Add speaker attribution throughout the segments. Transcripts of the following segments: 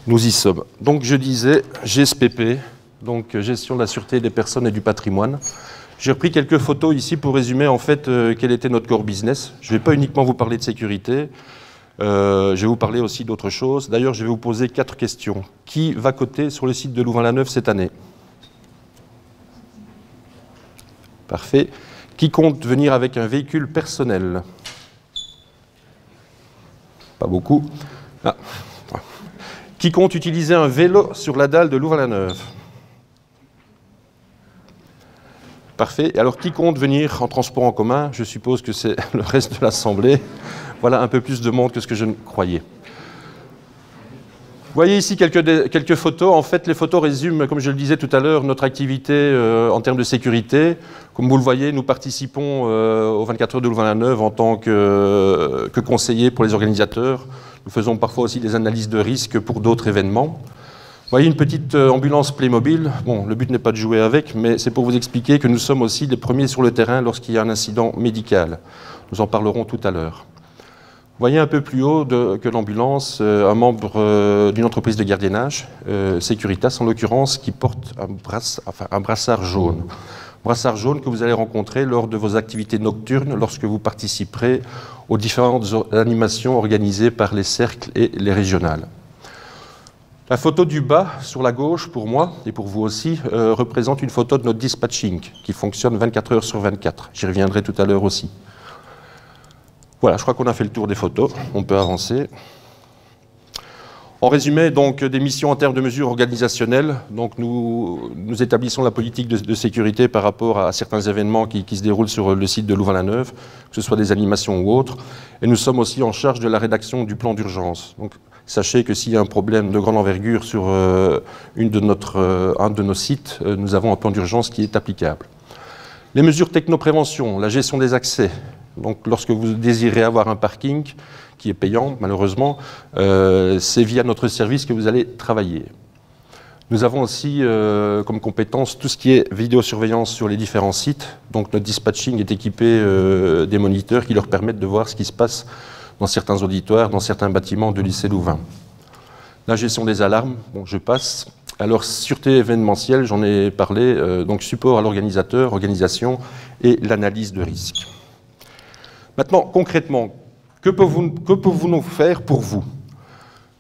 Speaker 1: Nous y sommes. Donc je disais GSPP, donc gestion de la sûreté des personnes et du patrimoine. J'ai repris quelques photos ici pour résumer en fait quel était notre core business. Je ne vais pas uniquement vous parler de sécurité, je vais vous parler aussi d'autres choses. D'ailleurs, je vais vous poser 4 questions. Qui va coter sur le site de Louvain-la-Neuve cette année? Parfait. Qui compte venir avec un véhicule personnel? Pas beaucoup. Ah. Qui compte utiliser un vélo sur la dalle de Louvain-la-Neuve? Parfait. Et alors, qui compte venir en transport en commun? Je suppose que c'est le reste de l'Assemblée. Voilà un peu plus de monde que ce que je ne croyais. Vous voyez ici quelques photos. En fait, les photos résument, comme je le disais tout à l'heure, notre activité en termes de sécurité. Comme vous le voyez, nous participons aux 24 heures de Louvain-la-Neuve en tant que conseillers pour les organisateurs. Nous faisons parfois aussi des analyses de risque pour d'autres événements. Vous voyez une petite ambulance Playmobil. Bon, le but n'est pas de jouer avec, mais c'est pour vous expliquer que nous sommes aussi les premiers sur le terrain lorsqu'il y a un incident médical. Nous en parlerons tout à l'heure. Vous voyez un peu plus haut que l'ambulance, un membre d'une entreprise de gardiennage, Securitas en l'occurrence, qui porte un brassard jaune. Brassard jaune que vous allez rencontrer lors de vos activités nocturnes lorsque vous participerez aux différentes animations organisées par les cercles et les régionales. La photo du bas, sur la gauche, pour moi et pour vous aussi, représente une photo de notre dispatching qui fonctionne 24 heures sur 24. J'y reviendrai tout à l'heure aussi. Voilà, je crois qu'on a fait le tour des photos. On peut avancer. En résumé, donc, des missions en termes de mesures organisationnelles. Donc, nous établissons la politique de sécurité par rapport à certains événements qui se déroulent sur le site de Louvain-la-Neuve, que ce soit des animations ou autres. Et nous sommes aussi en charge de la rédaction du plan d'urgence. Donc, sachez que s'il y a un problème de grande envergure sur un de nos sites, nous avons un plan d'urgence qui est applicable. Les mesures technoprévention, la gestion des accès. Donc, lorsque vous désirez avoir un parking qui est payant, malheureusement, c'est via notre service que vous allez travailler. Nous avons aussi comme compétence tout ce qui est vidéosurveillance sur les différents sites. Donc, notre dispatching est équipé des moniteurs qui leur permettent de voir ce qui se passe dans certains auditoires, dans certains bâtiments de lycée Louvain. La gestion des alarmes, bon, je passe. Alors, sûreté événementielle, j'en ai parlé, donc support à l'organisateur, organisation et l'analyse de risque. Maintenant, concrètement, que pouvons-nous faire pour vous?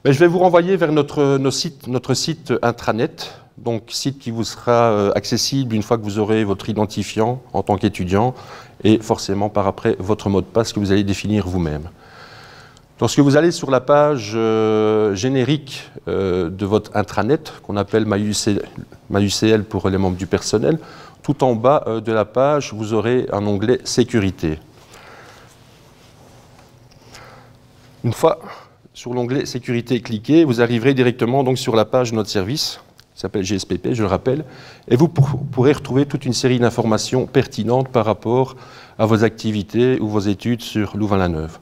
Speaker 1: Je vais vous renvoyer vers notre site intranet, donc site qui vous sera accessible une fois que vous aurez votre identifiant en tant qu'étudiant et forcément par après votre mot de passe que vous allez définir vous-même. Lorsque vous allez sur la page générique de votre intranet, qu'on appelle MyUCL pour les membres du personnel, tout en bas de la page, vous aurez un onglet « Sécurité ». Une fois sur l'onglet « Sécurité » cliqué, vous arriverez directement donc, sur la page de notre service, qui s'appelle GSPP, je le rappelle, et vous pourrez retrouver toute une série d'informations pertinentes par rapport à vos activités ou vos études sur Louvain-la-Neuve.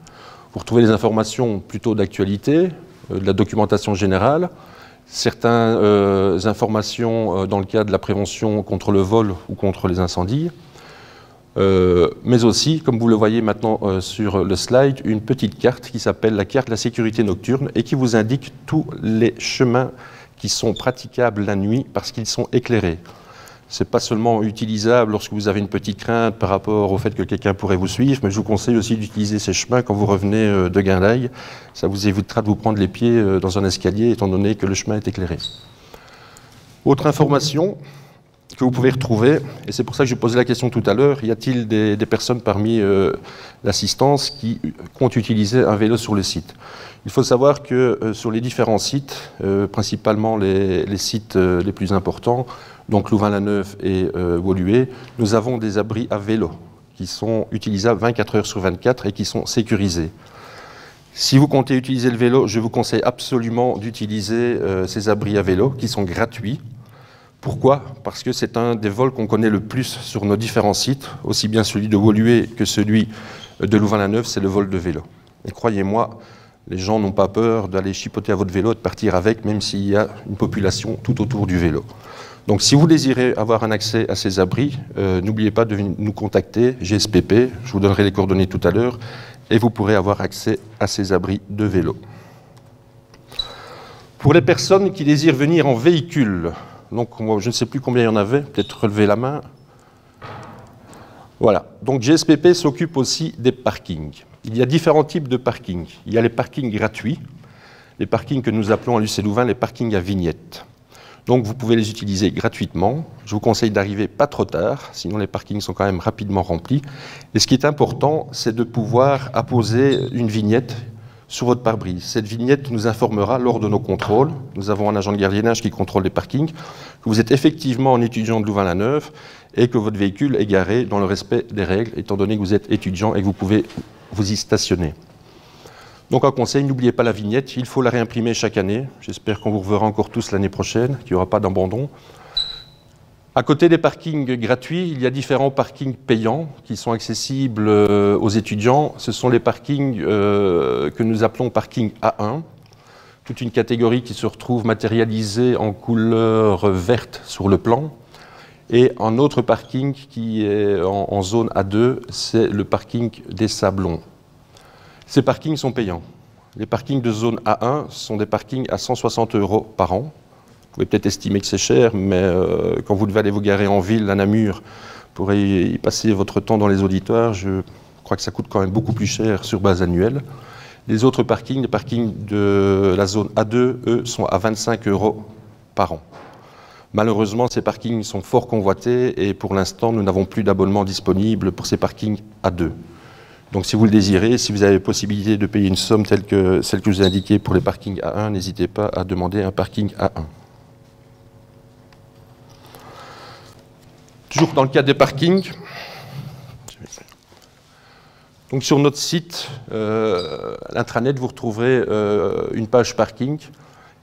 Speaker 1: Vous retrouvez des informations plutôt d'actualité, de la documentation générale, certaines informations dans le cadre de la prévention contre le vol ou contre les incendies, mais aussi, comme vous le voyez maintenant sur le slide, une petite carte qui s'appelle la carte de la sécurité nocturne et qui vous indique tous les chemins qui sont praticables la nuit parce qu'ils sont éclairés. Ce n'est pas seulement utilisable lorsque vous avez une petite crainte par rapport au fait que quelqu'un pourrait vous suivre, mais je vous conseille aussi d'utiliser ces chemins quand vous revenez de Guinlaille. Ça vous évitera de vous prendre les pieds dans un escalier étant donné que le chemin est éclairé. Autre information que vous pouvez retrouver, et c'est pour ça que je posais la question tout à l'heure, y a-t-il des personnes parmi l'assistance qui comptent utiliser un vélo sur le site? Il faut savoir que sur les différents sites, principalement les sites les plus importants, donc Louvain-la-Neuve et Woluwe, nous avons des abris à vélo qui sont utilisables 24 heures sur 24 et qui sont sécurisés. Si vous comptez utiliser le vélo, je vous conseille absolument d'utiliser ces abris à vélo qui sont gratuits. Pourquoi? Parce que c'est un des vols qu'on connaît le plus sur nos différents sites, aussi bien celui de Woluwe que celui de Louvain-la-Neuve, c'est le vol de vélo. Et croyez-moi, les gens n'ont pas peur d'aller chipoter à votre vélo, de partir avec, même s'il y a une population tout autour du vélo. Donc si vous désirez avoir un accès à ces abris, n'oubliez pas de nous contacter, GSPP, je vous donnerai les coordonnées tout à l'heure, et vous pourrez avoir accès à ces abris de vélo. Pour les personnes qui désirent venir en véhicule, donc moi, je ne sais plus combien il y en avait, peut-être relever la main. Voilà, donc GSPP s'occupe aussi des parkings. Il y a différents types de parkings. Il y a les parkings gratuits, les parkings que nous appelons à l'UC Louvain les parkings à vignettes. Donc vous pouvez les utiliser gratuitement. Je vous conseille d'arriver pas trop tard, sinon les parkings sont quand même rapidement remplis. Et ce qui est important, c'est de pouvoir apposer une vignette sur votre pare-brise. Cette vignette nous informera lors de nos contrôles. Nous avons un agent de gardiennage qui contrôle les parkings, que vous êtes effectivement un étudiant de Louvain-la-Neuve et que votre véhicule est garé dans le respect des règles, étant donné que vous êtes étudiant et que vous pouvez vous y stationner. Donc un conseil, n'oubliez pas la vignette, il faut la réimprimer chaque année. J'espère qu'on vous reverra encore tous l'année prochaine, qu'il n'y aura pas d'abandon. À côté des parkings gratuits, il y a différents parkings payants qui sont accessibles aux étudiants. Ce sont les parkings que nous appelons parking A1, toute une catégorie qui se retrouve matérialisée en couleur verte sur le plan. Et un autre parking qui est en zone A2, c'est le parking des Sablons. Ces parkings sont payants. Les parkings de zone A1 sont des parkings à 160 € par an. Vous pouvez peut-être estimer que c'est cher, mais quand vous devez aller vous garer en ville, à Namur, pour y passer votre temps dans les auditoires, je crois que ça coûte quand même beaucoup plus cher sur base annuelle. Les autres parkings, les parkings de la zone A2, eux, sont à 25 € par an. Malheureusement, ces parkings sont fort convoités et pour l'instant, nous n'avons plus d'abonnement disponible pour ces parkings A2. Donc si vous le désirez, si vous avez la possibilité de payer une somme telle que celle que je vous ai indiquée pour les parkings A1, n'hésitez pas à demander un parking A1. Toujours dans le cadre des parkings, donc sur notre site, l'intranet, vous retrouverez une page parking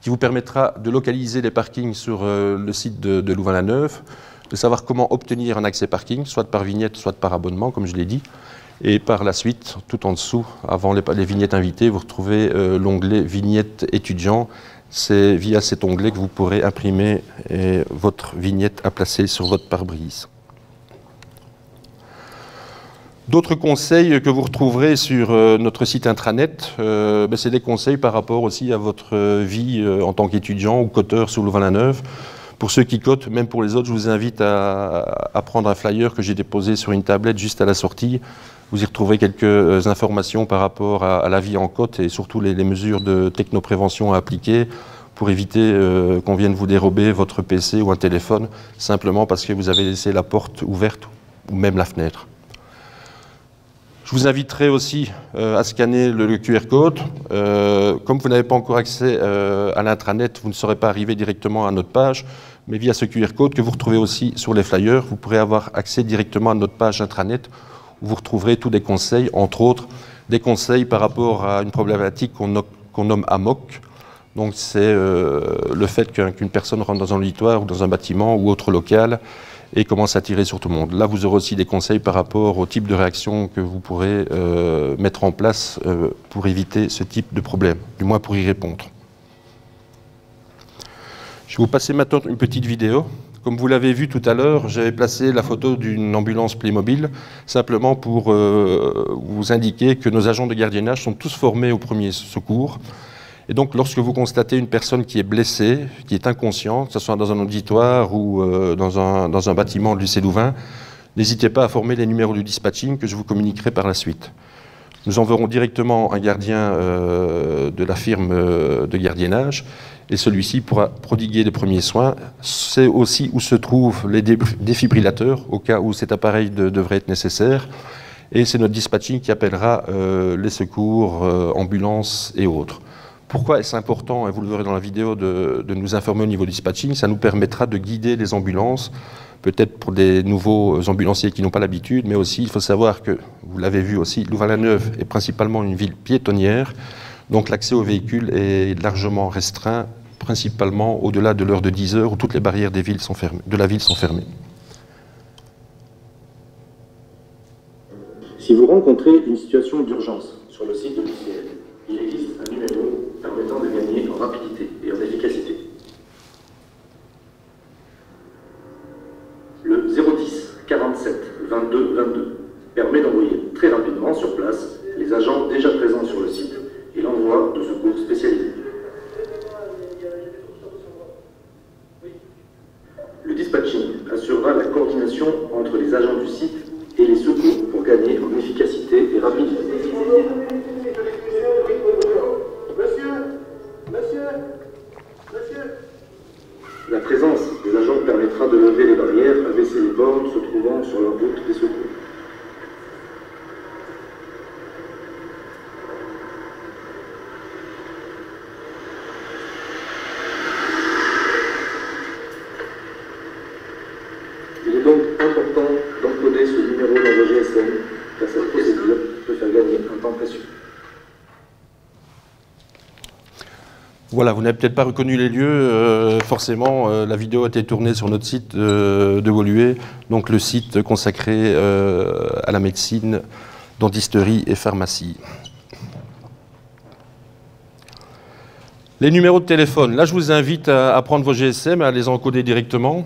Speaker 1: qui vous permettra de localiser les parkings sur le site de Louvain-la-Neuve, de savoir comment obtenir un accès parking, soit par vignette, soit par abonnement, comme je l'ai dit. Et par la suite, tout en dessous, avant les vignettes invitées, vous retrouvez l'onglet vignettes étudiants. C'est via cet onglet que vous pourrez imprimer votre vignette à placer sur votre pare-brise. D'autres conseils que vous retrouverez sur notre site intranet, c'est des conseils par rapport aussi à votre vie en tant qu'étudiant ou coteur sur Louvain-la-Neuve. Pour ceux qui cotent, même pour les autres, je vous invite à prendre un flyer que j'ai déposé sur une tablette juste à la sortie. Vous y retrouverez quelques informations par rapport à la vie en côte et surtout les mesures de technoprévention à appliquer pour éviter qu'on vienne vous dérober votre PC ou un téléphone simplement parce que vous avez laissé la porte ouverte ou même la fenêtre. Je vous inviterai aussi à scanner le QR code. Comme vous n'avez pas encore accès à l'intranet, vous ne serez pas arrivé directement à notre page, mais via ce QR code que vous retrouvez aussi sur les flyers, vous pourrez avoir accès directement à notre page intranet où vous retrouverez tous des conseils, entre autres des conseils par rapport à une problématique qu'on nomme AMOC. Donc c'est le fait qu'une personne rentre dans un auditoire ou dans un bâtiment ou autre local et commence à tirer sur tout le monde. Là, vous aurez aussi des conseils par rapport au type de réaction que vous pourrez mettre en place pour éviter ce type de problème, du moins pour y répondre. Je vais vous passer maintenant une petite vidéo. Comme vous l'avez vu tout à l'heure, j'avais placé la photo d'une ambulance Playmobil, simplement pour vous indiquer que nos agents de gardiennage sont tous formés au premier secours. Et donc, lorsque vous constatez une personne qui est blessée, qui est inconsciente, que ce soit dans un auditoire ou dans un bâtiment de l'UC Louvain, n'hésitez pas à former les numéros du dispatching que je vous communiquerai par la suite. Nous enverrons directement un gardien de la firme de gardiennage et celui-ci pourra prodiguer les premiers soins. C'est aussi où se trouvent les défibrillateurs au cas où cet appareil devrait être nécessaire. Et c'est notre dispatching qui appellera les secours, ambulances et autres. Pourquoi est-ce important, et vous le verrez dans la vidéo, de nous informer au niveau du dispatching? Ça nous permettra de guider les ambulances, peut-être pour des nouveaux ambulanciers qui n'ont pas l'habitude, mais aussi, il faut savoir que, vous l'avez vu aussi, Louvain-la-Neuve est principalement une ville piétonnière, donc l'accès aux véhicules est largement restreint, principalement au-delà de l'heure de 10 heures où toutes les barrières de la ville sont fermées.
Speaker 2: Si vous rencontrez une situation d'urgence sur le site de l'UCL, il existe un numéro permettant de gagner en rapidité et en efficacité. Le 010 47 22 22 permet d'envoyer très rapidement sur place les agents déjà présents sur le site et l'envoi de secours spécialisés. gagner en efficacité et rapidité. La présence des agents permettra de lever les barrières, abaisser les bornes se trouvant sur leur route des secours. Il est donc important d'encoder ce numéro dans vos GSM, car cette procédure peut faire gagner un temps précieux.
Speaker 1: Voilà, vous n'avez peut-être pas reconnu les lieux, forcément, la vidéo a été tournée sur notre site de Woluwe, donc le site consacré à la médecine, dentisterie et pharmacie. Les numéros de téléphone, là je vous invite à prendre vos GSM, à les encoder directement.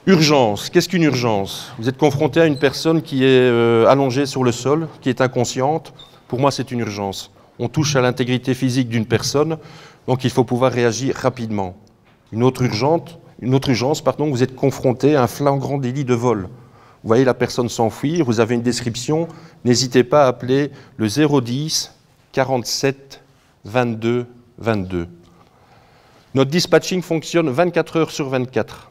Speaker 1: Urgence, qu'est-ce qu'une urgence? Vous êtes confronté à une personne qui est allongée sur le sol, qui est inconsciente, pour moi c'est une urgence. On touche à l'intégrité physique d'une personne, donc il faut pouvoir réagir rapidement. Une autre urgence, vous êtes confronté à un flagrant délit de vol. Vous voyez la personne s'enfuir, vous avez une description, n'hésitez pas à appeler le 010 47 22 22. Notre dispatching fonctionne 24 heures sur 24.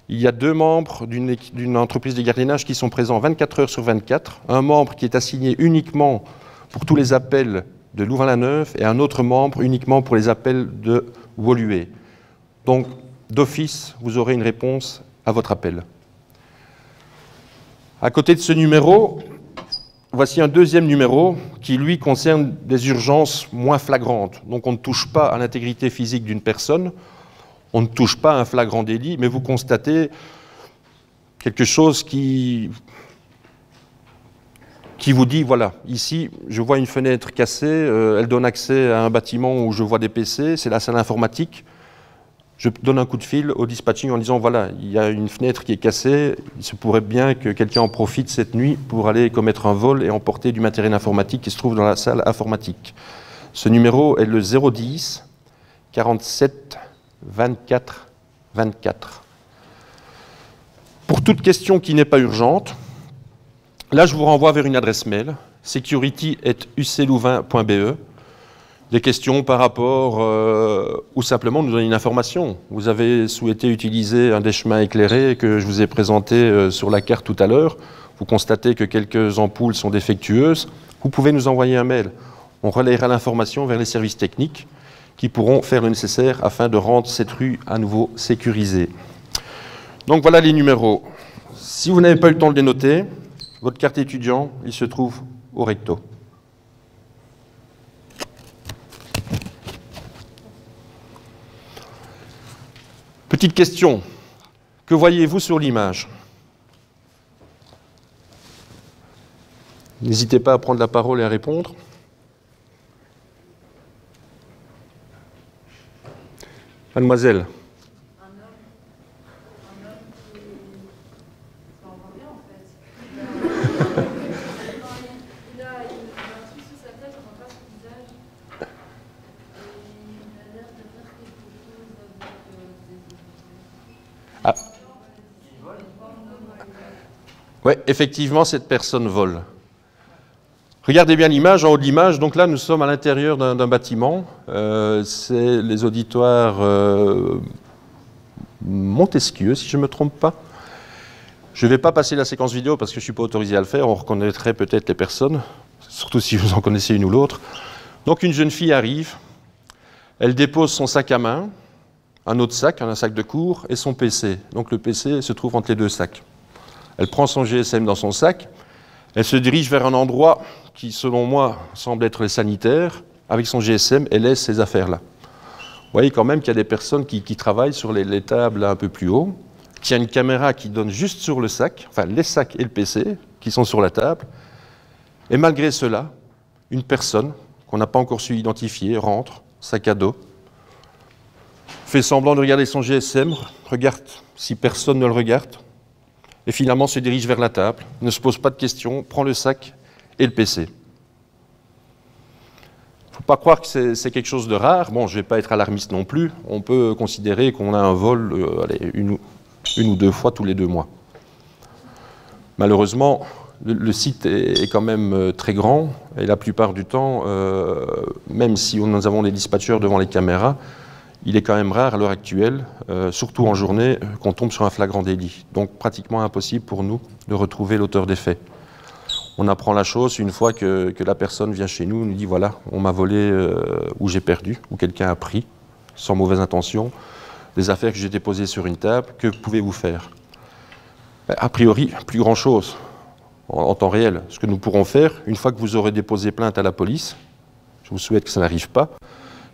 Speaker 1: Il y a 2 membres d'une entreprise de gardiennage qui sont présents 24 heures sur 24. Un membre qui est assigné uniquement pour tous les appels de Louvain-la-Neuve et un autre membre uniquement pour les appels de Woluwe. Donc, d'office, vous aurez une réponse à votre appel. À côté de ce numéro, voici un deuxième numéro qui, lui, concerne des urgences moins flagrantes. Donc, on ne touche pas à l'intégrité physique d'une personne, on ne touche pas à un flagrant délit, mais vous constatez quelque chose qui vous dit, voilà, ici, je vois une fenêtre cassée, elle donne accès à un bâtiment où je vois des PC, c'est la salle informatique. Je donne un coup de fil au dispatching en disant, voilà, il y a une fenêtre qui est cassée, il se pourrait bien que quelqu'un en profite cette nuit pour aller commettre un vol et emporter du matériel informatique qui se trouve dans la salle informatique. Ce numéro est le 010 47 24 24. Pour toute question qui n'est pas urgente, là, je vous renvoie vers une adresse mail, security@uclouvain.be. Des questions par rapport ou simplement nous donner une information. Vous avez souhaité utiliser un des chemins éclairés que je vous ai présenté sur la carte tout à l'heure. Vous constatez que quelques ampoules sont défectueuses. Vous pouvez nous envoyer un mail. On relayera l'information vers les services techniques qui pourront faire le nécessaire afin de rendre cette rue à nouveau sécurisée. Donc voilà les numéros. Si vous n'avez pas eu le temps de les noter, votre carte étudiant, il se trouve au recto. Petite question, que voyez-vous sur l'image? N'hésitez pas à prendre la parole et à répondre. Mademoiselle. Ah. Oui, effectivement, cette personne vole. Regardez bien l'image, en haut de l'image, donc là nous sommes à l'intérieur d'un bâtiment, c'est les auditoires Montesquieu, si je ne me trompe pas. Je ne vais pas passer la séquence vidéo parce que je ne suis pas autorisé à le faire, on reconnaîtrait peut-être les personnes, surtout si vous en connaissez une ou l'autre. Donc une jeune fille arrive, elle dépose son sac à main, un autre sac, un sac de cours, et son PC. Donc le PC se trouve entre les 2 sacs. Elle prend son GSM dans son sac, elle se dirige vers un endroit qui, selon moi, semble être les sanitaires. Avec son GSM, elle laisse ces affaires-là. Vous voyez quand même qu'il y a des personnes qui travaillent sur les tables un peu plus haut, qu'il y a une caméra qui donne juste sur le sac, enfin les sacs et le PC qui sont sur la table. Et malgré cela, une personne qu'on n'a pas encore su identifier rentre, sac à dos, fait semblant de regarder son GSM, regarde si personne ne le regarde, et finalement se dirige vers la table, ne se pose pas de questions, prend le sac et le PC. Il ne faut pas croire que c'est quelque chose de rare. Bon, je ne vais pas être alarmiste non plus. On peut considérer qu'on a un vol une ou 2 fois tous les 2 mois. Malheureusement, Le site est quand même très grand et la plupart du temps, même si nous avons des dispatchers devant les caméras, il est quand même rare à l'heure actuelle, surtout en journée, qu'on tombe sur un flagrant délit. Donc pratiquement impossible pour nous de retrouver l'auteur des faits. On apprend la chose une fois que la personne vient chez nous, nous dit voilà, on m'a volé ou j'ai perdu, ou quelqu'un a pris, sans mauvaise intention, des affaires que j'ai déposées sur une table, que pouvez-vous faire? A priori, plus grand-chose en temps réel. Ce que nous pourrons faire, une fois que vous aurez déposé plainte à la police, je vous souhaite que ça n'arrive pas,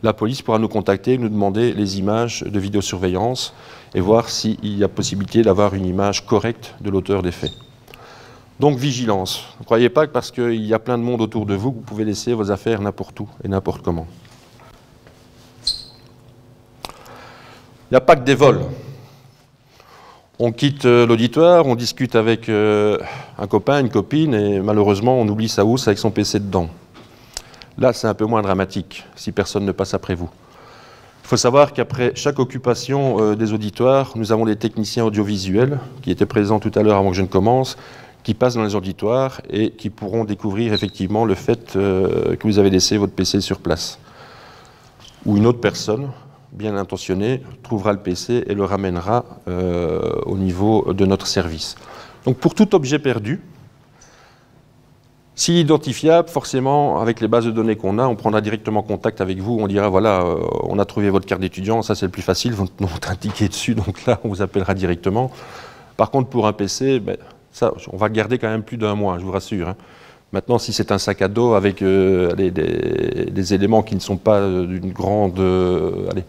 Speaker 1: la police pourra nous contacter, nous demander les images de vidéosurveillance et voir s'il y a possibilité d'avoir une image correcte de l'auteur des faits. Donc vigilance. Ne croyez pas que parce qu'il y a plein de monde autour de vous, que vous pouvez laisser vos affaires n'importe où et n'importe comment. Il n'y a pas que des vols. On quitte l'auditoire, on discute avec un copain, une copine, et malheureusement, on oublie sa housse avec son PC dedans. Là, c'est un peu moins dramatique, si personne ne passe après vous. Il faut savoir qu'après chaque occupation des auditoires, nous avons des techniciens audiovisuels, qui étaient présents tout à l'heure avant que je ne commence, qui passent dans les auditoires et qui pourront découvrir effectivement le fait que vous avez laissé votre PC sur place. Ou une autre personne, bien intentionnée, trouvera le PC et le ramènera au niveau de notre service. Donc pour tout objet perdu, s'il est identifiable, forcément, avec les bases de données qu'on a, on prendra directement contact avec vous, on dira, voilà, on a trouvé votre carte d'étudiant, ça c'est le plus facile, vous avez un ticket dessus, donc là, on vous appellera directement. Par contre, pour un PC, ben, ça, on va le garder quand même plus d'1 mois, je vous rassure. Hein. Maintenant, si c'est un sac à dos avec des éléments qui ne sont pas d'une grande... qui ne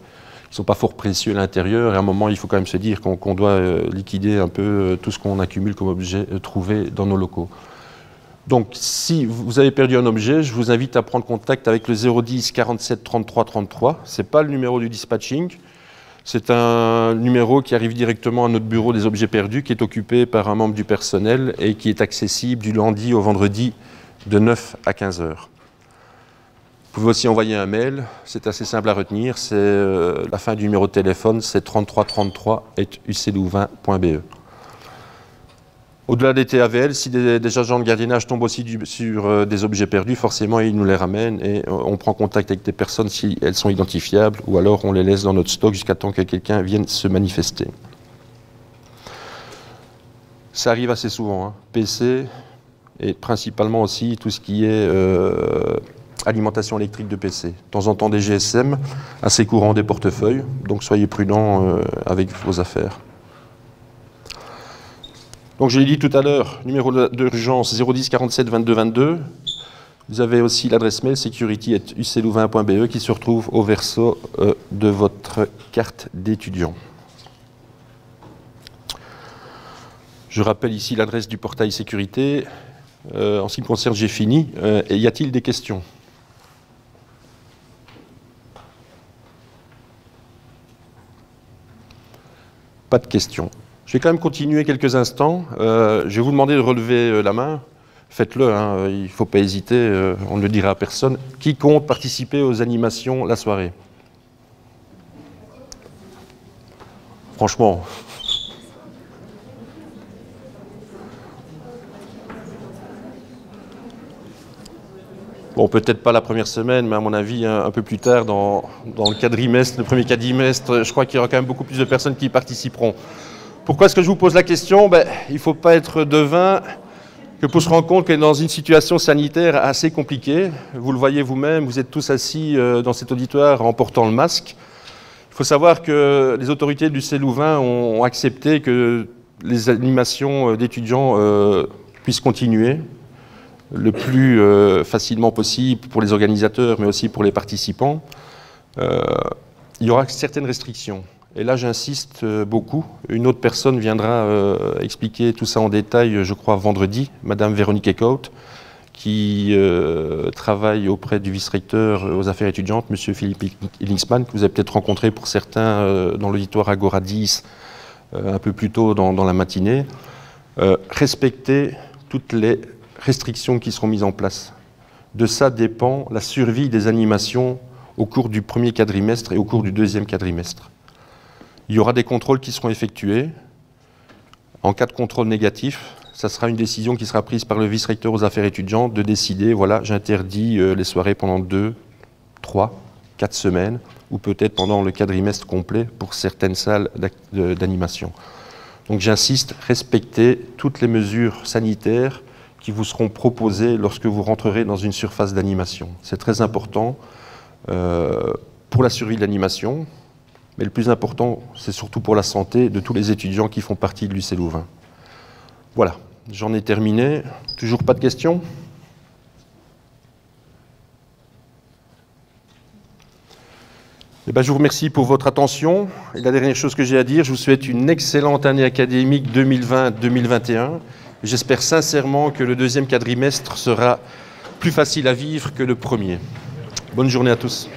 Speaker 1: sont pas fort précieux à l'intérieur, et à un moment, il faut quand même se dire qu'on doit liquider un peu tout ce qu'on accumule comme objet trouvé dans nos locaux. Donc, si vous avez perdu un objet, je vous invite à prendre contact avec le 010 47 33 33. Ce n'est pas le numéro du dispatching. C'est un numéro qui arrive directement à notre bureau des objets perdus, qui est occupé par un membre du personnel et qui est accessible du lundi au vendredi de 9 à 15 heures. Vous pouvez aussi envoyer un mail. C'est assez simple à retenir. C'est la fin du numéro de téléphone, c'est 3333@uclouvain.be. Au-delà des TAVL, si des agents de gardiennage tombent aussi sur des objets perdus, forcément, ils nous les ramènent et on prend contact avec des personnes si elles sont identifiables ou alors on les laisse dans notre stock jusqu'à temps que quelqu'un vienne se manifester. Ça arrive assez souvent, hein. PC et principalement aussi tout ce qui est alimentation électrique de PC. De temps en temps des GSM, assez courant des portefeuilles, donc soyez prudents avec vos affaires. Donc je l'ai dit tout à l'heure, numéro d'urgence 010 47 22 22. Vous avez aussi l'adresse mail security@uclouvain.be qui se retrouve au verso de votre carte d'étudiant. Je rappelle ici l'adresse du portail sécurité. En ce qui me concerne, j'ai fini. Et y a-t-il des questions? Pas de questions. Je vais quand même continuer quelques instants. Je vais vous demander de relever la main. Faites-le, hein, il ne faut pas hésiter, on ne le dira à personne. Qui compte participer aux animations la soirée? Franchement. Bon, peut-être pas la première semaine, mais à mon avis, un peu plus tard, dans le quadrimestre, le premier quadrimestre, je crois qu'il y aura quand même beaucoup plus de personnes qui y participeront. Pourquoi est-ce que je vous pose la question? Il ne faut pas être devin que pour se rendre compte qu'on est dans une situation sanitaire assez compliquée. Vous le voyez vous-même, vous êtes tous assis dans cet auditoire en portant le masque. Il faut savoir que les autorités du lycée Louvain ont accepté que les animations d'étudiants puissent continuer le plus facilement possible pour les organisateurs, mais aussi pour les participants. Il y aura certaines restrictions. Et là, j'insiste beaucoup. Une autre personne viendra expliquer tout ça en détail, je crois, vendredi, Madame Véronique Eckhout, qui travaille auprès du vice-recteur aux affaires étudiantes, Monsieur Philippe Illingsman, que vous avez peut-être rencontré pour certains dans l'auditoire Agora 10, un peu plus tôt dans la matinée. Respecter toutes les restrictions qui seront mises en place. De ça dépend la survie des animations au cours du premier quadrimestre et au cours du deuxième quadrimestre. Il y aura des contrôles qui seront effectués. En cas de contrôle négatif, ça sera une décision qui sera prise par le vice-recteur aux affaires étudiantes de décider, voilà, j'interdis les soirées pendant 2, 3, 4 semaines, ou peut-être pendant le quadrimestre complet pour certaines salles d'animation. Donc j'insiste, respectez toutes les mesures sanitaires qui vous seront proposées lorsque vous rentrerez dans une surface d'animation. C'est très important pour la survie de l'animation, mais le plus important, c'est surtout pour la santé de tous les étudiants qui font partie de l'UC Louvain. Voilà, j'en ai terminé. Toujours pas de questions ? Eh bien, je vous remercie pour votre attention. Et la dernière chose que j'ai à dire, je vous souhaite une excellente année académique 2020-2021. J'espère sincèrement que le deuxième quadrimestre sera plus facile à vivre que le premier. Bonne journée à tous.